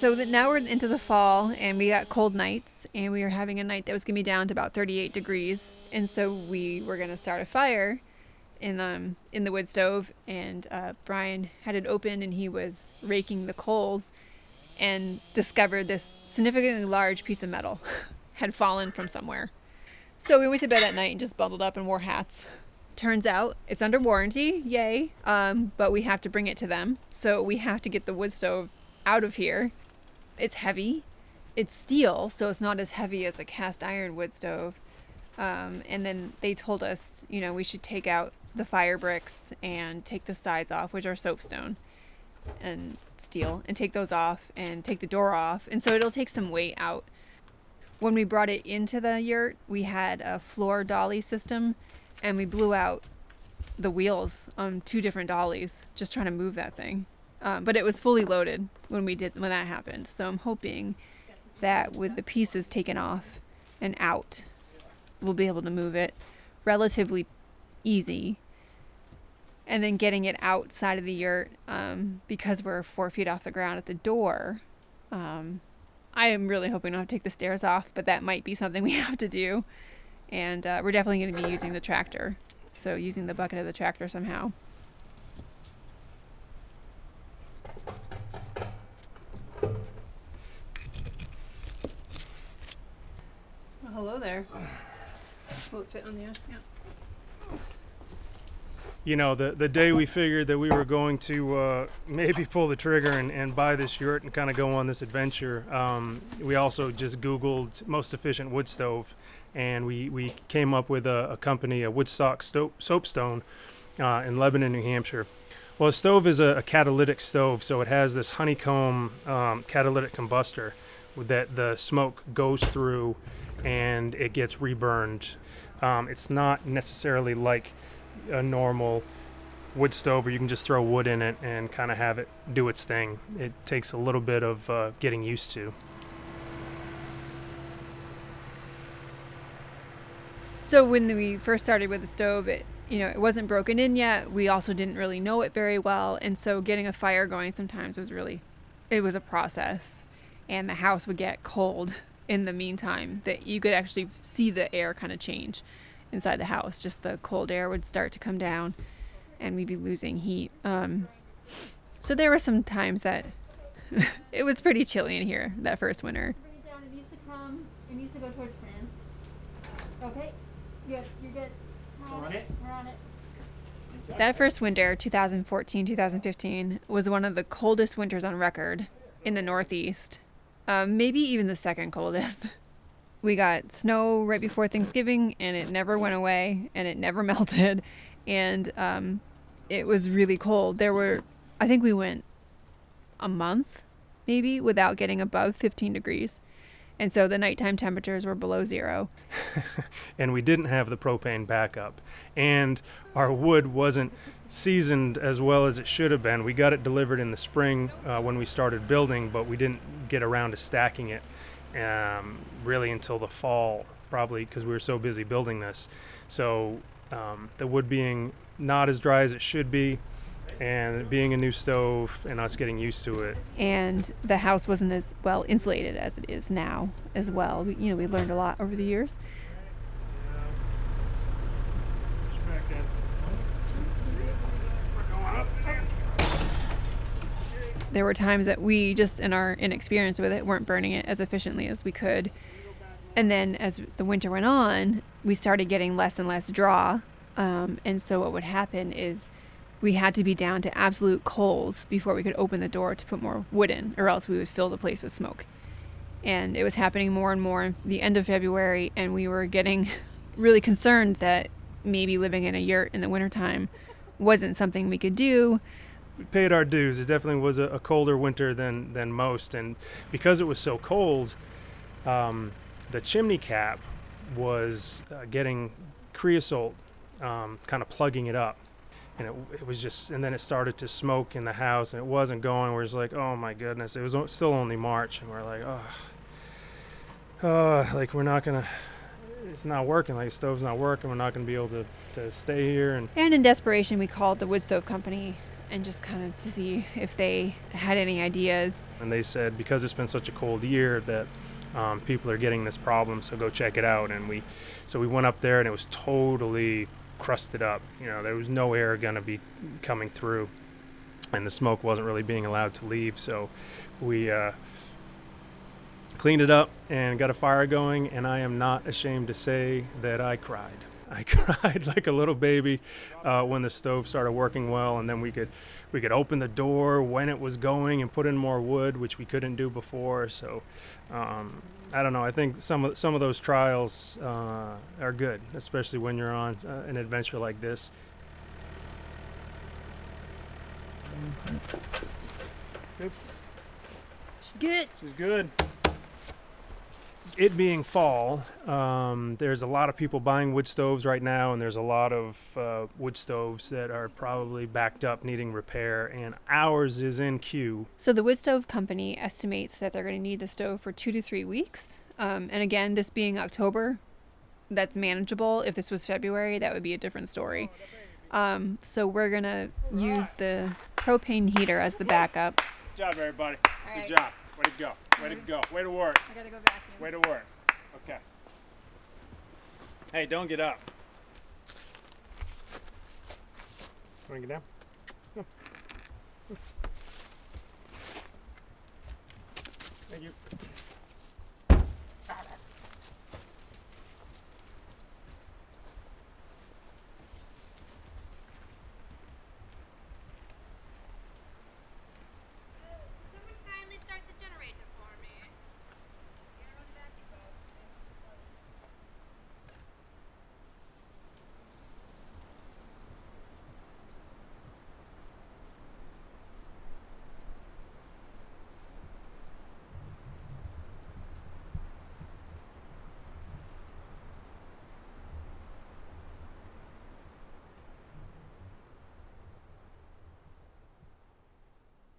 So that now we're into the fall, and we got cold nights, and we were having a night that was going to be down to about 38 degrees. And so we were going to start a fire in the wood stove, and Brian had it open, and he was raking the coals and discovered this significantly large piece of metal had fallen from somewhere. So we went to bed at night and just bundled up and wore hats. Turns out it's under warranty, yay, but we have to bring it to them. So we have to get the wood stove out of here. It's heavy. It's steel, so it's not as heavy as a cast iron wood stove. And then they told us, we should take out the fire bricks and take the sides off, which are soapstone and steel, and take those off and take the door off. And so it'll take some weight out. When we brought it into the yurt, we had a floor dolly system, and we blew out the wheels on 2 different dollies just trying to move that thing. But it was fully loaded when that happened. So I'm hoping that with the pieces taken off and out, we'll be able to move it relatively easy. And then getting it outside of the yurt, because we're 4 feet off the ground at the door, I am really hoping not to take the stairs off, but that might be something we have to do. And we're definitely going to be using the tractor. So using the bucket of the tractor somehow. Well, hello there. Will it fit on the ash? Yeah. The day we figured that we were going to maybe pull the trigger and buy this yurt and kind of go on this adventure, we also just Googled most efficient wood stove, and we came up with a company, a Woodstock Soapstone in Lebanon, New Hampshire. Well, a stove is a catalytic stove, so it has this honeycomb catalytic combustor that the smoke goes through and it gets reburned. It's not necessarily like a normal wood stove where you can just throw wood in it and kind of have it do its thing. It takes a little bit of getting used to. So when we first started with the stove, it wasn't broken in yet. We also didn't really know it very well, and so getting a fire going sometimes was a process, and the house would get cold in the meantime that you could actually see the air kind of change inside the house. Just the cold air would start to come down and we'd be losing heat. So there were some times that it was pretty chilly in here that first winter. Bring it down. It needs to go towards Fran. Okay. You're good. We're on it. That first winter, 2014, 2015, was one of the coldest winters on record in the Northeast. Maybe even the second coldest. We got snow right before Thanksgiving, and it never went away, and it never melted, and it was really cold. I think we went a month, maybe, without getting above 15 degrees, and so the nighttime temperatures were below 0. And we didn't have the propane backup, and our wood wasn't seasoned as well as it should have been. We got it delivered in the spring when we started building, but we didn't get around to stacking it really until the fall, probably because we were so busy building this. So the wood being not as dry as it should be, and it being a new stove and us getting used to it. And the house wasn't as well insulated as it is now as well. We learned a lot over the years. There were times that we just, in our inexperience with it, weren't burning it as efficiently as we could. And then as the winter went on, we started getting less and less draw. And so what would happen is we had to be down to absolute coals before we could open the door to put more wood in, or else we would fill the place with smoke. And it was happening more and more in the end of February, and we were getting really concerned that maybe living in a yurt in the wintertime wasn't something we could do. We paid our dues. It definitely was a colder winter than most, and because it was so cold, the chimney cap was getting creosote, kind of plugging it up, and it was just, and then it started to smoke in the house, and it wasn't going. We're just like, oh my goodness! It was still only March, and we're like, like we're not gonna. It's not working. Like the stove's not working. We're not gonna be able to stay here. And in desperation, we called the Woodstock Company. and just kind of to see if they had any ideas. And they said because it's been such a cold year that people are getting this problem, so go check it out. And we went up there, and it was totally crusted up. You know, there was no air going to be coming through, and the smoke wasn't really being allowed to leave. So we cleaned it up and got a fire going, and I am not ashamed to say that I cried. I cried like a little baby when the stove started working well, and then we could open the door when it was going and put in more wood, which we couldn't do before. So I don't know. I think some of those trials are good, especially when you're on an adventure like this. Good. She's good. She's good. It being fall, there's a lot of people buying wood stoves right now, and there's a lot of wood stoves that are probably backed up needing repair, and ours is in queue. So the Woodstock Company estimates that they're going to need the stove for 2 to 3 weeks. And again, this being October, that's manageable. If this was February, that would be a different story. So we're going to use the propane heater as the backup. Good job, everybody. All right. Good job. Way to go. Way to go. Way to work. I got to go back. Way to work. Okay. Hey, don't get up. Want to get down? No. Thank you.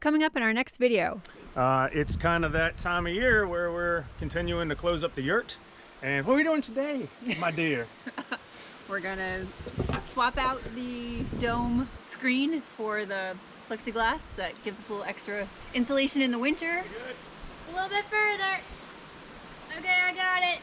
Coming up in our next video. It's kind of that time of year where we're continuing to close up the yurt. And what are we doing today, my dear? We're gonna swap out the dome screen for the plexiglass that gives us a little extra insulation in the winter. Good. A little bit further. Okay, I got it.